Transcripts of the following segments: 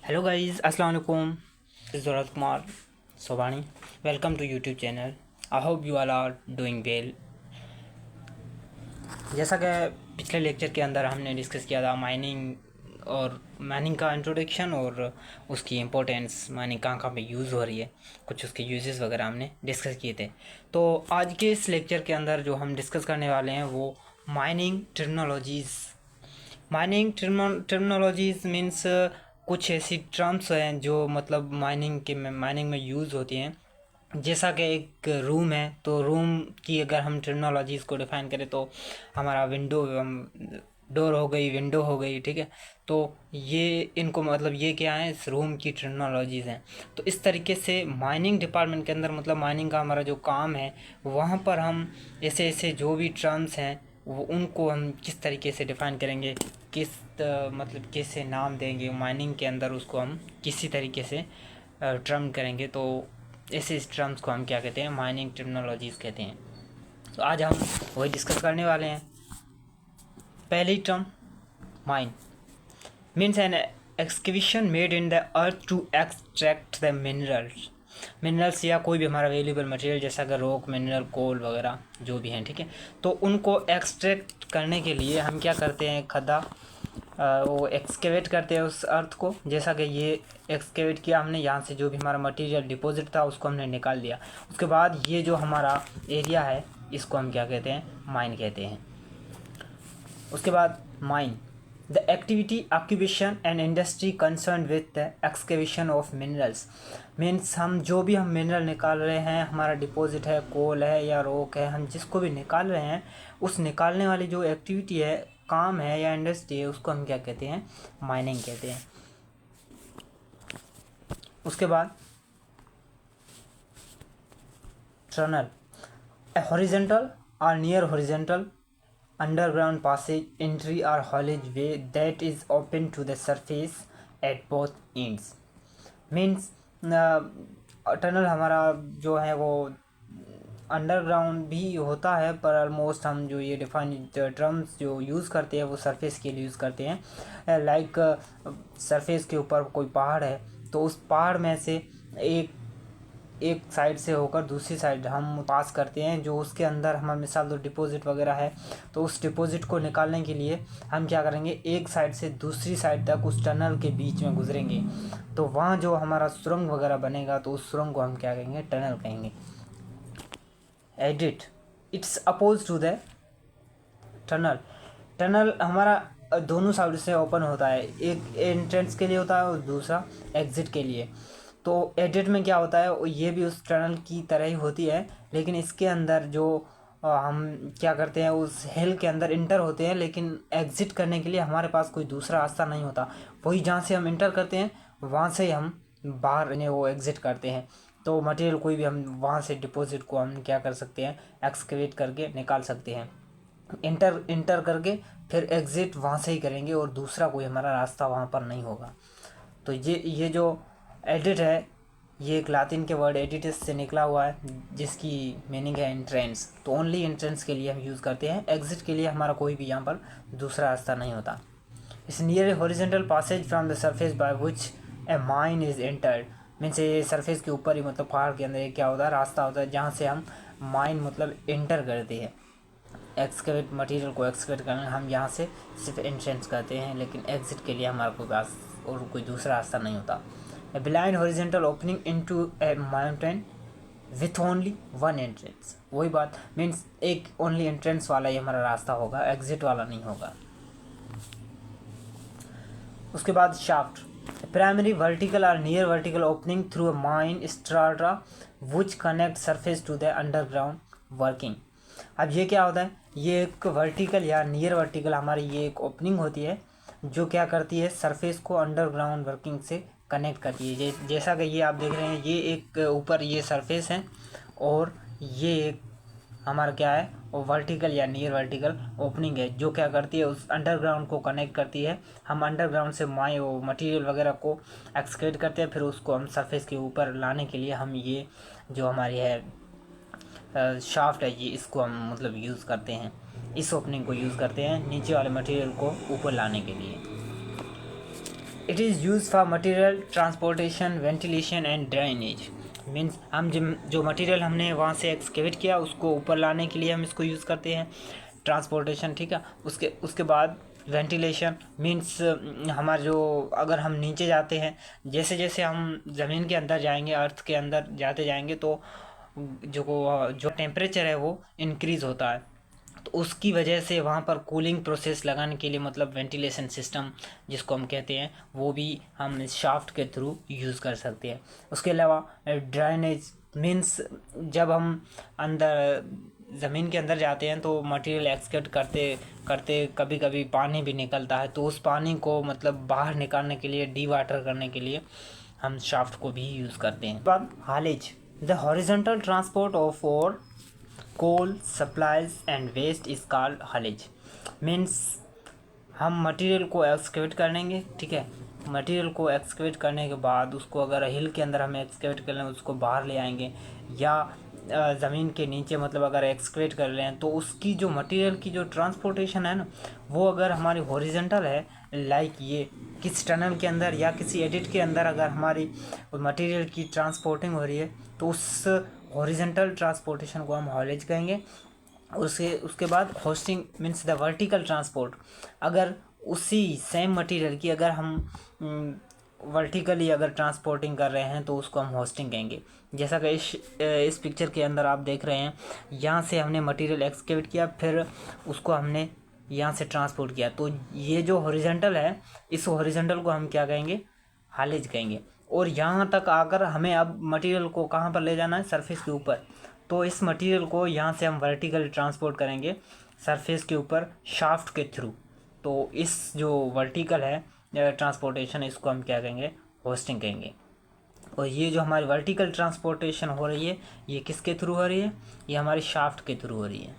Hello guys, अस्सलाम वालेकुम। इस ज़रूरत Kumar Sobani, welcome to YouTube channel. I hope you all are doing well. जैसा कि पिछले लेक्चर के अंदर हमने डिस्कस किया था माइनिंग का इंट्रोडक्शन और उसकी इम्पोर्टेंस, माइनिंग कहाँ कहाँ पे यूज़ हो रही है, कुछ उसके यूजेस वगैरह हमने डिस्कस किए थे। तो आज के इस लेक्चर के अंदर जो हम डिस्कस करने वाले हैं वो माइनिंग टर्मिनोलॉजीज़ मीन्स कुछ ऐसी टर्म्स हैं जो मतलब माइनिंग में यूज़ होती हैं। जैसा कि एक रूम है, तो रूम की अगर हम टर्मिनोलॉजीज़ को डिफ़ाइन करें तो हमारा डोर हो गई, विंडो हो गई, ठीक है। तो ये इनको मतलब ये क्या है, इस रूम की टर्मिनोलॉजीज़ हैं। तो इस तरीके से माइनिंग डिपार्टमेंट के अंदर मतलब माइनिंग का हमारा जो काम है वहाँ पर हम ऐसे ऐसे जो भी टर्म्स हैं वो उनको हम किस तरीके से डिफ़ाइन करेंगे, मतलब कैसे नाम देंगे माइनिंग के अंदर, उसको हम किसी तरीके से टर्म करेंगे। तो ऐसे इस टर्म्स को हम क्या कहते हैं, माइनिंग टर्मिनोलॉजीज़ कहते हैं। तो आज हम वही डिस्कस करने वाले हैं। पहली term mine means an excavation made in the earth to extract the minerals या कोई भी हमारा वेल्यूबल मटेरियल, जैसा कि रॉक, मिनरल, कोल वगैरह जो भी हैं, ठीक है। तो उनको एक्सट्रैक्ट करने के लिए हम क्या करते हैं, वो एक्सकेवेट करते हैं उस अर्थ को। जैसा कि ये एक्सकेवेट किया हमने, यहाँ से जो भी हमारा मटेरियल डिपॉजिट था उसको हमने निकाल दिया। उसके बाद ये जो हमारा एरिया है इसको हम क्या कहते हैं, माइन कहते हैं। उसके बाद mine the activity, occupation and industry concern with the excavation of minerals means हम जो भी हम मिनरल निकाल रहे हैं, हमारा डिपॉजिट है, कोल है या रॉक है, हम जिसको भी निकाल रहे हैं उस निकालने वाली जो एक्टिविटी है, काम है या इंडस्ट्री है, उसको हम क्या कहते हैं, माइनिंग कहते हैं। उसके बाद टनल, ए हॉरिजॉन्टल और near horizontal underground passage, entry or haulage way that is open to the surface at both ends means tunnel हमारा जो है वो अंडरग्राउंड भी होता है, पर ऑलमोस्ट हम जो ये डिफाइन टर्म्स जो यूज़ करते हैं वो सरफेस के लिए यूज़ करते हैं। लाइक सरफेस के ऊपर कोई पहाड़ है तो उस पहाड़ में से एक साइड से होकर दूसरी साइड हम पास करते हैं, जो उसके अंदर हम मिसाल तो डिपॉजिट वगैरह है, तो उस डिपॉजिट को निकालने के लिए हम क्या करेंगे, एक साइड से दूसरी साइड तक उस टनल के बीच में गुजरेंगे। तो वहाँ जो हमारा सुरंग वगैरह बनेगा तो उस सुरंग को हम क्या कहेंगे, टनल कहेंगे। Edit, it's oppose to the tunnel हमारा दोनों साइड से ओपन होता है, एक एंट्रेंस के लिए होता है और दूसरा एग्जिट के लिए। तो एडिट में क्या होता है, ये भी उस टनल की तरह ही होती है, लेकिन इसके अंदर जो हम क्या करते हैं, उस हिल के अंदर इंटर होते हैं, लेकिन एग्ज़िट करने के लिए हमारे पास कोई दूसरा रास्ता नहीं होता। वही जहाँ से हम इंटर करते हैं वहाँ से ही हम बाहर वो एग्ज़िट करते हैं। तो मटेरियल कोई भी हम वहाँ से डिपॉजिट को हम क्या कर सकते हैं, एक्सकेवेट करके निकाल सकते हैं। इंटर करके फिर एग्ज़िट वहाँ से ही करेंगे और दूसरा कोई हमारा रास्ता वहाँ पर नहीं होगा। तो ये जो एडिट है, ये एक लातिन के वर्ड एडिटस से निकला हुआ है, जिसकी मीनिंग है एंट्रेंस। तो ओनली एंट्रेंस के लिए हम यूज़ करते हैं, एग्जिट के लिए हमारा कोई भी यहाँ पर दूसरा रास्ता नहीं होता। इस near A horizontal passes from the surface by which A mine is entered means ये सरफेस के ऊपर ही मतलब पहाड़ के अंदर एक क्या होता है, रास्ता होता है जहाँ से हम माइन मतलब एंटर करते हैं। एक्सकेवेट मटेरियल को एक्सकेवेट करने हम यहाँ से सिर्फ एंट्रेंस करते हैं, लेकिन एग्जिट के लिए हमारा कोई पास और कोई दूसरा रास्ता नहीं होता। A blind horizontal opening into a mountain with only one entrance, वही बात मीन्स एक ओनली एंट्रेंस वाला ही हमारा रास्ता होगा, एग्जिट वाला नहीं होगा। उसके बाद शाफ्ट, प्राइमरी वर्टिकल और near vertical opening through a mine strata which connect surface to the underground working. अब ये क्या होता है, ये एक वर्टिकल या नियर वर्टिकल हमारी ये एक ओपनिंग होती है जो क्या करती है, सरफेस को अंडरग्राउंड वर्किंग से कनेक्ट करती है। जैसा कि ये आप देख रहे हैं, ये एक ऊपर ये सरफेस है और ये एक हमारा क्या है, वो वर्टिकल या नियर वर्टिकल ओपनिंग है, जो क्या करती है, उस अंडरग्राउंड को कनेक्ट करती है। हम अंडरग्राउंड से वो मटेरियल वगैरह को एक्सकेवेट करते हैं, फिर उसको हम सरफेस के ऊपर लाने के लिए हम ये जो हमारी है शाफ्ट है, ये इसको हम मतलब यूज़ करते हैं, इस ओपनिंग को यूज़ करते हैं नीचे वाले मटेरियल को ऊपर लाने के लिए। It is use for material transportation, ventilation and drainage. Means हम जो मटेरियल हमने वहाँ से एक्सकेवेट किया उसको ऊपर लाने के लिए हम इसको यूज़ करते हैं। ट्रांसपोर्टेशन, ठीक है। उसके बाद वेंटिलेशन मीन्स हमारा जो, अगर हम नीचे जाते हैं, जैसे जैसे हम ज़मीन के अंदर जाएंगे, अर्थ के अंदर जाते जाएंगे, तो जो टेम्परेचर है वो इंक्रीज़ होता है। तो उसकी वजह से वहाँ पर कूलिंग प्रोसेस लगाने के लिए, मतलब वेंटिलेशन सिस्टम जिसको हम कहते हैं, वो भी हम इस शाफ्ट के थ्रू यूज़ कर सकते हैं। उसके अलावा ड्राइनेज मीन्स जब हम अंदर ज़मीन के अंदर जाते हैं तो मटेरियल एक्सकेवेट करते करते कभी कभी पानी भी निकलता है, तो उस पानी को मतलब बाहर निकालने के लिए, डी वाटर करने के लिए हम शाफ्ट को भी यूज़ करते हैं। बाद haulage, the horizontal transport of ore coal supplies and waste is called haulage. Means हम मटेरियल को एक्सकेवेट करेंगे, ठीक है। मटेरियल को एक्सकेवेट करने के बाद उसको अगर हिल के अंदर हम एक्सकेवेट कर लें, उसको बाहर ले आएंगे, या ज़मीन के नीचे मतलब अगर एक्सकेवेट कर लें, तो उसकी जो मटेरियल की जो ट्रांसपोर्टेशन है ना, वो अगर हमारी हॉरिजॉन्टल है, लाइक ये किसी टनल के अंदर या किसी एडिट के अंदर अगर हमारी मटेरियल की ट्रांसपोर्टिंग हो रही है, तो उस हॉरिजॉन्टल ट्रांसपोर्टेशन को हम हॉलेज कहेंगे। उसके बाद hosting means the vertical transport. अगर उसी सेम मटेरियल की अगर हम वर्टिकली अगर ट्रांसपोर्टिंग कर रहे हैं तो उसको हम होस्टिंग कहेंगे। जैसा कि इस पिक्चर के अंदर आप देख रहे हैं, यहाँ से हमने मटेरियल एक्सकेवेट किया, फिर उसको हमने यहाँ से ट्रांसपोर्ट किया, तो ये जो हॉरिजॉन्टल है, इस हॉरिजॉन्टल को हम क्या कहेंगे, हालेज कहेंगे। और यहाँ तक आकर हमें अब मटेरियल को कहाँ पर ले जाना है, सरफेस के ऊपर, तो इस मटेरियल को यहाँ से हम वर्टिकल ट्रांसपोर्ट करेंगे सरफेस के ऊपर शाफ्ट के थ्रू। तो इस जो वर्टिकल है ट्रांसपोर्टेशन, इसको हम क्या कहेंगे, होस्टिंग कहेंगे। और ये जो हमारी वर्टिकल ट्रांसपोर्टेशन हो रही है, ये किसके थ्रू हो रही है, ये हमारी शाफ्ट के थ्रू हो रही है।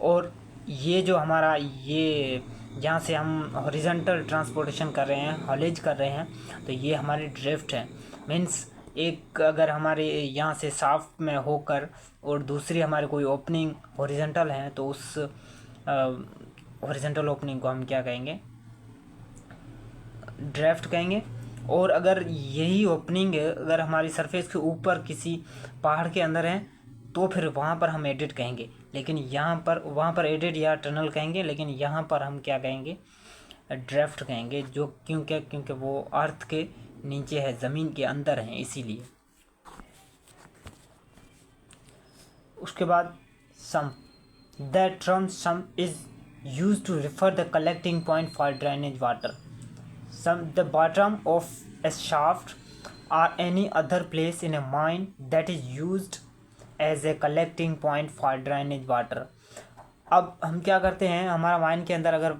और ये जो हमारा ये जहाँ से हम हॉरिजॉन्टल ट्रांसपोर्टेशन कर रहे हैं, हॉलेज कर रहे हैं, तो ये हमारी ड्रिफ्ट है। मीन्स एक अगर हमारे यहाँ से शाफ्ट में होकर और दूसरी हमारी कोई ओपनिंग हॉरिजॉन्टल है, तो उस हॉरिजॉन्टल ओपनिंग को हम क्या कहेंगे, ड्राफ्ट कहेंगे। और अगर यही ओपनिंग अगर हमारी सरफेस के ऊपर किसी पहाड़ के अंदर है, तो फिर वहाँ पर हम एडिट कहेंगे। लेकिन यहाँ पर, वहाँ पर एडिट या टनल कहेंगे, लेकिन यहाँ पर हम क्या कहेंगे, ड्राफ्ट कहेंगे। जो क्योंकि वो अर्थ के नीचे है, ज़मीन के अंदर है, इसीलिए। उसके बाद sump, the term sump is use to refer the collecting point for drainage water. The bottom of a shaft or any other place in a mine that is used as a collecting point for drainage water। अब हम क्या करते हैं, हमारा mine के अंदर अगर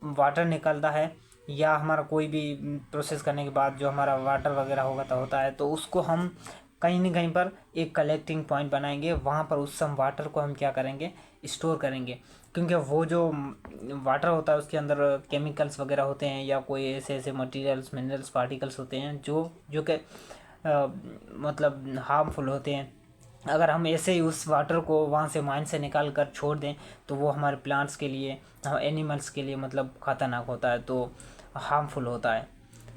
water निकलता है, या हमारा कोई भी प्रोसेस करने के बाद जो हमारा वाटर वगैरह होता है, तो उसको हम कहीं न कहीं पर एक कलेक्टिंग पॉइंट बनाएंगे। वहाँ पर उस सम वाटर को हम क्या करेंगे, स्टोर करेंगे। क्योंकि वो जो वाटर होता है उसके अंदर केमिकल्स वगैरह होते हैं, या कोई ऐसे ऐसे मटेरियल्स, मिनरल्स, पार्टिकल्स होते हैं जो कि मतलब हार्मफुल होते हैं। अगर हम ऐसे ही उस वाटर को वहाँ से माइन से निकाल कर छोड़ दें, तो वो हमारे प्लांट्स के लिए, एनिमल्स के लिए मतलब ख़तरनाक होता है, तो हार्मफुल होता है,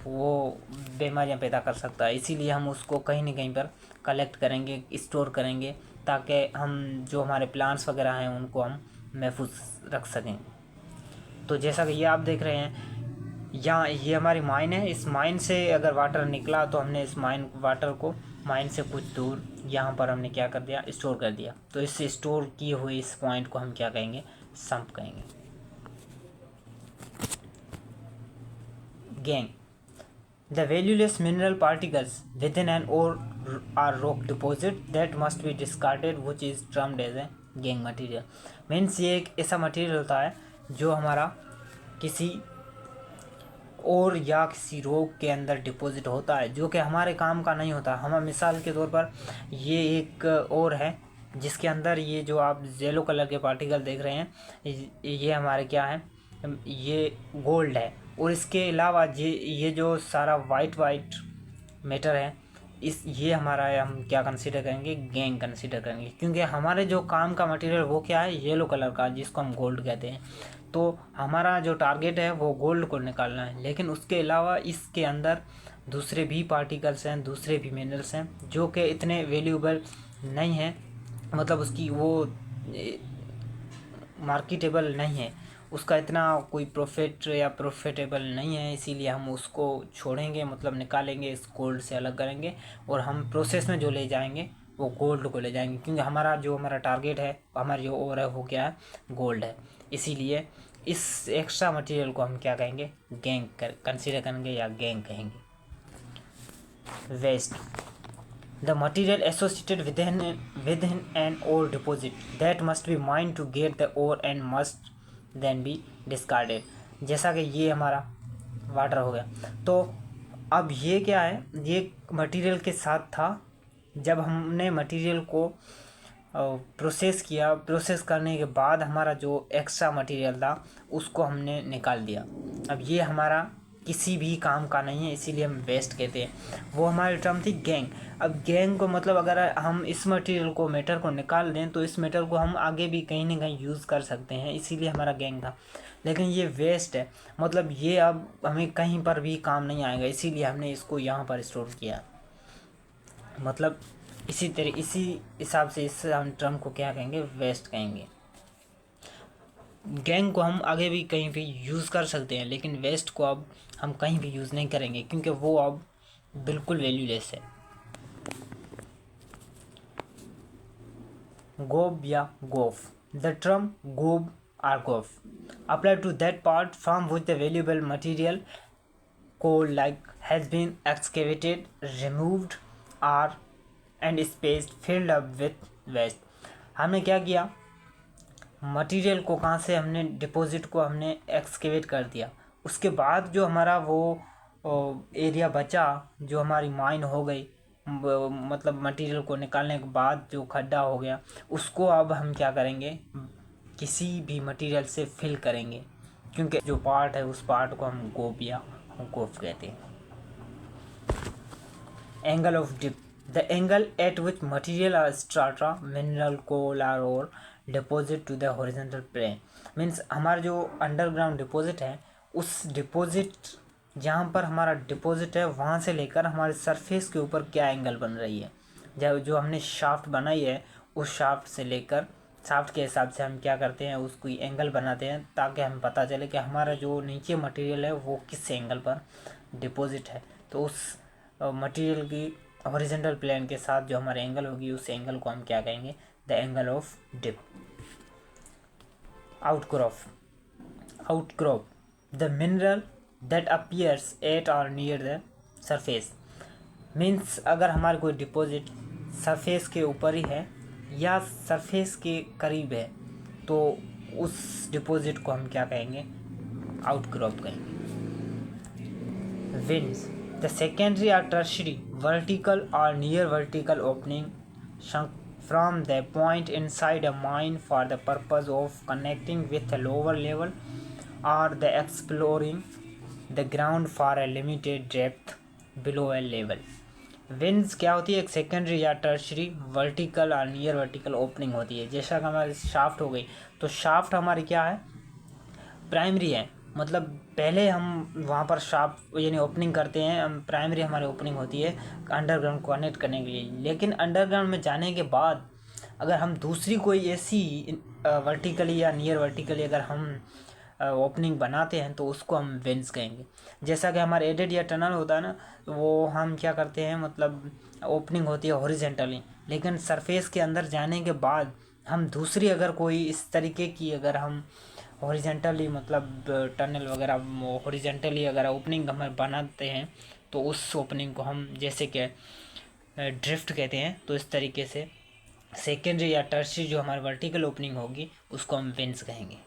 वो बीमारियाँ पैदा कर सकता है। इसीलिए हम उसको कहीं न कहीं पर कलेक्ट करेंगे, स्टोर करेंगे, ताकि हम जो हमारे प्लांट्स वगैरह हैं उनको हम महफूज रख सकें। तो जैसा कि ये आप देख रहे हैं, यहाँ ये हमारी माइन है। इस माइन से अगर वाटर निकला, तो हमने इस माइन वाटर को माइन से कुछ दूर यहाँ पर हमने क्या कर दिया, स्टोर कर दिया। तो इससे स्टोर किए हुए इस पॉइंट को हम क्या कहेंगे, सम्प कहेंगे। Gang, the valueless mineral particles within an ore or rock deposit that must be discarded, which is termed as a gangue material। Means ये एक ऐसा मटेरियल होता है जो हमारा किसी और या किसी रॉक के अंदर डिपॉजिट होता है, जो कि हमारे काम का नहीं होता। हम मिसाल के तौर पर ये एक और है जिसके अंदर ये जो आप येलो कलर के पार्टिकल देख रहे हैं, ये हमारे क्या है, ये गोल्ड है। और इसके अलावा ये जो सारा वाइट मैटर है, ये हमारा हम क्या कंसीडर करेंगे, गैंग कंसीडर करेंगे। क्योंकि हमारे जो काम का मटेरियल वो क्या है, येलो कलर का, जिसको हम गोल्ड कहते हैं। तो हमारा जो टारगेट है वो गोल्ड को निकालना है, लेकिन उसके अलावा इसके अंदर दूसरे भी पार्टिकल्स हैं, दूसरे भी मिनरल्स हैं जो कि इतने वैल्यूएबल नहीं हैं, मतलब उसकी वो मार्केटेबल नहीं है, उसका इतना कोई प्रॉफिट या प्रॉफिटेबल नहीं है, इसीलिए हम उसको छोड़ेंगे, मतलब निकालेंगे, इस गोल्ड से अलग करेंगे और हम प्रोसेस में जो ले जाएंगे वो गोल्ड को ले जाएंगे, क्योंकि हमारा टारगेट है, हमारा जो ओर है वो क्या है, गोल्ड है। इसीलिए इस एक्स्ट्रा मटेरियल को हम क्या कहेंगे, गैंग कंसीडर करेंगे या गैंग कहेंगे। Waste, the material associated within an ore deposit that must be mined to get the ore and must then be discarded। जैसा कि ये हमारा वाटर हो गया, तो अब ये क्या है, ये मटेरियल के साथ था। जब हमने मटेरियल को प्रोसेस किया, प्रोसेस करने के बाद हमारा जो एक्स्ट्रा मटेरियल था उसको हमने निकाल दिया। अब ये हमारा किसी भी काम का नहीं है, इसीलिए हम वेस्ट कहते हैं। वो हमारी टर्म थी गैंग। अब गैंग को मतलब अगर हम इस मटेरियल को, मैटर को निकाल दें तो इस मैटर को हम आगे भी कहीं ना कहीं यूज़ कर सकते हैं, इसीलिए हमारा गैंग था। लेकिन ये वेस्ट है, मतलब ये अब हमें कहीं पर भी काम नहीं आएगा, इसीलिए हमने इसको यहाँ पर स्टोर किया। मतलब इसी हिसाब से इस हम टर्म को क्या कहेंगे, वेस्ट कहेंगे। गैंग को हम आगे भी कहीं भी यूज़ कर सकते हैं, लेकिन वेस्ट को अब हम कहीं भी यूज़ नहीं करेंगे क्योंकि वो अब बिल्कुल वैल्यूलेस है। गोब या गोफ, द टर्म गोब और goaf apply to that part from which the valuable material coal like has been excavated, removed or and space filled up with waste। हमने क्या किया, मटेरियल को कहाँ से हमने डिपॉजिट को हमने एक्सकेवेट कर दिया, उसके बाद जो हमारा वो एरिया बचा, जो हमारी माइन हो गई, मतलब मटेरियल को निकालने के बाद जो खड्डा हो गया, उसको अब हम क्या करेंगे, किसी भी मटेरियल से फिल करेंगे, क्योंकि जो पार्ट है उस पार्ट को हम गोब या गोफ कहते हैं। Angle of dip, the angle at which material और स्ट्राटा, मिनरल, कोल और ore deposit to the horizontal plane. Means हमारा जो अंडरग्राउंड डिपॉजिट है, उस डिपॉजिट जहाँ पर हमारा डिपॉजिट है वहाँ से लेकर हमारे सरफेस के ऊपर क्या एंगल बन रही है, जो हमने शाफ्ट बनाई है उस शाफ्ट से लेकर, शाफ्ट के हिसाब से हम क्या करते हैं, उसको एंगल बनाते हैं ताकि हमें पता चले कि हमारा जो नीचे मटेरियल है वो किस एंगल पर डिपॉजिट है। तो उस मटेरियल की हॉरिजॉन्टल प्लेन के साथ जो हमारे एंगल होगी, उस एंगल को हम क्या कहेंगे, the angle of dip. Outcrop, the mineral that appears at और नियर द सरफेस। मीन्स अगर हमारे कोई डिपॉजिट सरफेस के ऊपर ही है या सरफेस के करीब है तो उस डिपॉजिट को हम क्या कहेंगे, आउटक्रॉप कहेंगे। Winzes, the secondary or tertiary vertical और near vertical opening from the point inside a mine for the purpose of connecting with a lower level or the exploring the ground for a limited depth below a level. Winzes क्या होती है, एक secondary या tertiary vertical और near vertical opening होती है। जैसा कि हमारी शाफ्ट हो गई, तो शाफ्ट हमारी क्या है, प्राइमरी है, मतलब पहले हम वहाँ पर शाफ्ट यानी ओपनिंग करते हैं, हम प्राइमरी हमारी ओपनिंग होती है अंडरग्राउंड को कनेक्ट करने के लिए। लेकिन अंडरग्राउंड में जाने के बाद अगर हम दूसरी कोई ऐसी वर्टिकली या नियर वर्टिकली अगर हम ओपनिंग बनाते हैं तो उसको हम वेंट्स कहेंगे। जैसा कि हमारे एडेड या टनल होता है ना, वो हम क्या करते हैं, मतलब ओपनिंग होती है हॉरिजेंटली, लेकिन सरफेस के अंदर जाने के बाद हम दूसरी अगर कोई इस तरीके की अगर हम हॉरिजेंटली मतलब टनल वगैरह हॉरिजेंटली अगर ओपनिंग हम बनाते हैं तो उस ओपनिंग को हम जैसे कि ड्रिफ्ट कहते हैं। तो इस तरीके से सेकेंडरी या टर्शियरी जो हमारी वर्टिकल ओपनिंग होगी उसको हम वेंट्स कहेंगे।